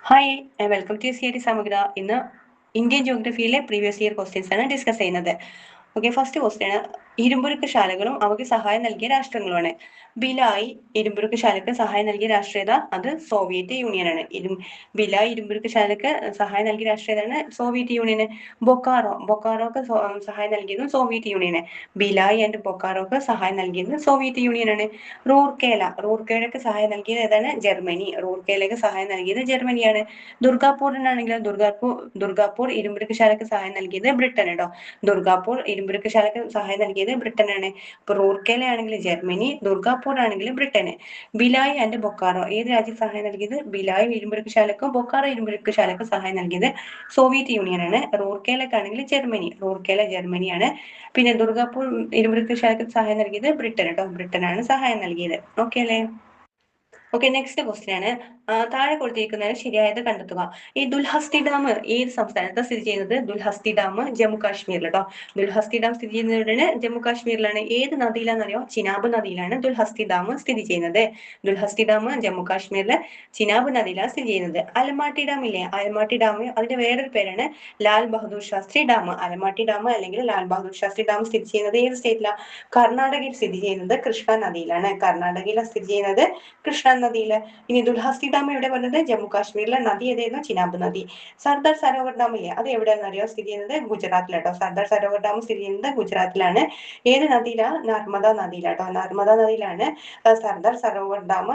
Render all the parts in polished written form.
Hi welcome to CIT സമഗ്ര. ഇന്ന് Indian ജോഗ്രഫിയിലെ previous year questions ആണ് ഡിസ്കസ് ചെയ്യുന്നത്. ഓക്കെ, ഫസ്റ്റ് ക്വസ്റ്റ്യൻ ഇരുമ്പുരുക്ക് ശാലകളും അവയ്ക്ക് സഹായം നൽകിയ രാഷ്ട്രങ്ങളുമാണ്. ബിലായി ഇരുമ്പുരുക്ക് ശാലക്ക് സഹായം നൽകിയ രാഷ്ട്രീയത അത് സോവിയറ്റ് യൂണിയൻ ആണ്. ബിലായി ഇരുമ്പുരുക്ക് ശാലക്ക് സഹായം നൽകിയ രാഷ്ട്രീയതാണ് സോവിയറ്റ് യൂണിയന്. ബൊക്കാറോക്ക് സഹായം നൽകിയതും സോവിയറ്റ് യൂണിയന്. ബിലായി ആൻഡ് ബൊക്കാറോക്ക് സഹായം നൽകിയത് സോവിയറ്റ് യൂണിയൻ ആണ്. റൂർക്കേലയ്ക്ക് സഹായം നൽകിയത് ഏതാണ്? ജർമ്മനി. റൂർക്കേലയ്ക്ക് സഹായം നൽകിയത് ജർമ്മനിയാണ്. ദുർഗാപൂരിനാണെങ്കിലോ ദുർഗാപൂർ ഇരുമ്പുരുക്ക് ശാലക്ക് സഹായം നൽകിയത് ബ്രിട്ടൻ കേട്ടോ. ദുർഗാപൂർ ഇരുമ്പുരുക്ക് ശാലക്ക് സഹായം നൽകിയത് ബ്രിട്ടനാണ്. ഇപ്പൊ റൂർക്കേല ആണെങ്കിൽ ജർമ്മനി, ദുർഗാപൂർ ആണെങ്കിൽ ബ്രിട്ടന്. ബിലായി ആൻഡ് ബൊക്കാറോ ഏത് രാജ്യം സഹായം നൽകിയത്? ബിലായി ഇരുമ്പുരുക്ക് ശാലക്കും ബൊക്കാറോ ഇരുമ്പുരുക്ക് ശാലക്കും സഹായം നൽകിയത് സോവിയറ്റ് യൂണിയൻ ആണ്. റൂർക്കേലക്കാണെങ്കിൽ റൂർക്കേല ജർമ്മനിയാണ്. പിന്നെ ദുർഗാപൂർ ഇരുമ്പുരുക്ക് ശാലക്ക് സഹായം നൽകിയത് ബ്രിട്ടൻ കേട്ടോ. ബ്രിട്ടനാണ് സഹായം നൽകിയത്. ഓക്കെ അല്ലേ? ഓക്കെ, നെക്സ്റ്റ് ക്വസ്റ്റ്യൻ ആണ്. താഴെ കൊടുത്തിരിക്കുന്നതിന് ശരിയായത് കണ്ടെത്തുക. ഈ ദുൽഹസ്തി ഡാം ഏത് സംസ്ഥാനത്ത് സ്ഥിതി ചെയ്യുന്നത്? ദുൽഹസ്തി ഡാം ജമ്മു കാശ്മീരിൽ കേട്ടോ. ദുൽഹസ്തി ഡാം സ്ഥിതി ചെയ്യുന്നത് ജമ്മു കാശ്മീരിലാണ്. ഏത് നദിയിലാണെന്നറിയോ? ചിനാബ് നദിയിലാണ് ദുൽഹസ്തി ഡാം സ്ഥിതി ചെയ്യുന്നത്. ദുൽഹസ്തി ഡാം ജമ്മു കാശ്മീരിലെ ചിനാബ് നദിയിലാണ് സ്ഥിതി ചെയ്യുന്നത്. അലമാട്ടി ഡാം ഇല്ലേ? അലമാട്ടി ഡാം അതിന്റെ വേറൊരു പേരാണ് ലാൽ ബഹദൂർ ശാസ്ത്രി ഡാം. അലമാട്ടി ഡാം അല്ലെങ്കിൽ ലാൽ ബഹദൂർ ശാസ്ത്രി ഡാം സ്ഥിതി ചെയ്യുന്നത് ഏത് സ്റ്റേറ്റിലാണ്? കർണാടകയിൽ സ്ഥിതി ചെയ്യുന്നത് കൃഷ്ണ നദിയിലാണ്. കർണാടകയിലാണ് സ്ഥിതി ചെയ്യുന്നത് കൃഷ്ണ നദിയില്. ഇനി ദുൽഹസ്തി ഡാം എവിടെ പറഞ്ഞത്? ജമ്മു കാശ്മീരിലെ. നദി ഏതായിരുന്നു? ചിനാബ് നദി. സർദാർ സരോവർ ഡാം ഇല്ലേ? അത് എവിടെയാണെന്ന് അറിയോ? സ്ഥിതി ചെയ്യുന്നത് ഗുജറാത്തിലാട്ടോ. സർദാർ സരോവർ ഡാം സ്ഥിതി ചെയ്യുന്നത് ഗുജറാത്തിലാണ്. ഏത് നദിയിലാ? നർമ്മദ നദിയിലാട്ടോ. നർമ്മദ നദിയിലാണ് സർദാർ സരോവർ ഡാം.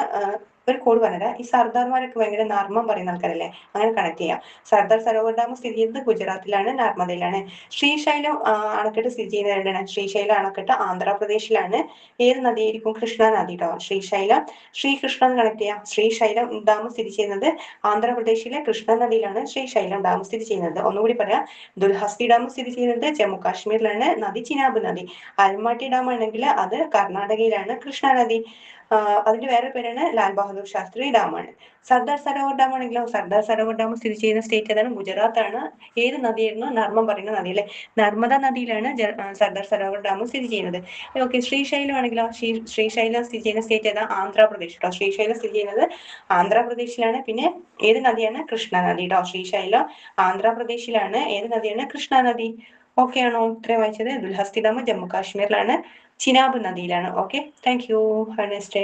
ഒരു കോഡ് പറഞ്ഞുതരാം. ഈ സർദാർമാരൊക്കെ ഭയങ്കര നർമ്മം പറയുന്ന ആൾക്കാരല്ലേ, അങ്ങനെ കണക്ട് ചെയ്യാം. സർദാർ സരോവർ ഡാം സ്ഥിതി ചെയ്യുന്നത് ഗുജറാത്തിലാണ്, നർമ്മദയിലാണ്. ശ്രീശൈലം അണക്കെട്ട് സ്ഥിതി ചെയ്യുന്നത് എവിടെയാണ്? ശ്രീശൈലം അണക്കെട്ട് ആന്ധ്രാപ്രദേശിലാണ്. ഏത് നദിയായിരിക്കും? കൃഷ്ണ നദി ട്ടോ. ശ്രീകൃഷ്ണ കണക്ട് ചെയ്യാം. ശ്രീശൈലം ഡാം സ്ഥിതി ചെയ്യുന്നത് ആന്ധ്രാപ്രദേശിലെ കൃഷ്ണ നദിയിലാണ് ശ്രീശൈലം ഡാം സ്ഥിതി ചെയ്യുന്നത്. ഒന്നുകൂടി പറയാം. ദുൽഹസ്തി ഡാം സ്ഥിതി ചെയ്യുന്നത് ജമ്മു കാശ്മീരിലാണ്. നദി ചിനാബ് നദി. അൽമാട്ടി ഡാം ആണെങ്കിൽ അത് കർണാടകയിലാണ്, കൃഷ്ണ നദി. അതിന്റെ വേറെ പേരാണ് ലാൽ ബഹദൂർ ശാസ്ത്രി ഡാം ആണ്. സർദാർ സരോവർ ഡാം ആണെങ്കിലോ? സർദാർ സരോവർ ഡാം സ്ഥിതി ചെയ്യുന്ന സ്റ്റേറ്റ് ഏതാണ്? ഗുജറാത്ത് ആണ്. ഏത് നദിയായിരുന്നു? നർമ്മം പറയുന്ന നദി അല്ലെ. നർമ്മദ നദിയിലാണ് സർദാർ സരോവർ ഡാം സ്ഥിതി ചെയ്യുന്നത്. ഓക്കെ, ശ്രീശൈലം ആണെങ്കിലോ? ശ്രീശൈലം സ്ഥിതി ചെയ്യുന്ന സ്റ്റേറ്റ് ഏതാ? ആന്ധ്രാപ്രദേശ് കേട്ടോ. ശ്രീശൈലം സ്ഥിതി ചെയ്യുന്നത് ആന്ധ്രാപ്രദേശിലാണ്. പിന്നെ ഏത് നദിയാണ്? കൃഷ്ണ നദി ട്ടോ. ശ്രീശൈലം ആന്ധ്രാപ്രദേശിലാണ്. ഏത് നദിയാണ്? കൃഷ്ണ നദി. ഓക്കെ ആണോ? ഇത്രയും വായിച്ചത്. ദുൽഹസ്തി ഡാം ജമ്മു കാശ്മീരിലാണ്, ചിനാബ് നദിയിലാണ്. Okay, thank you. Have a nice day.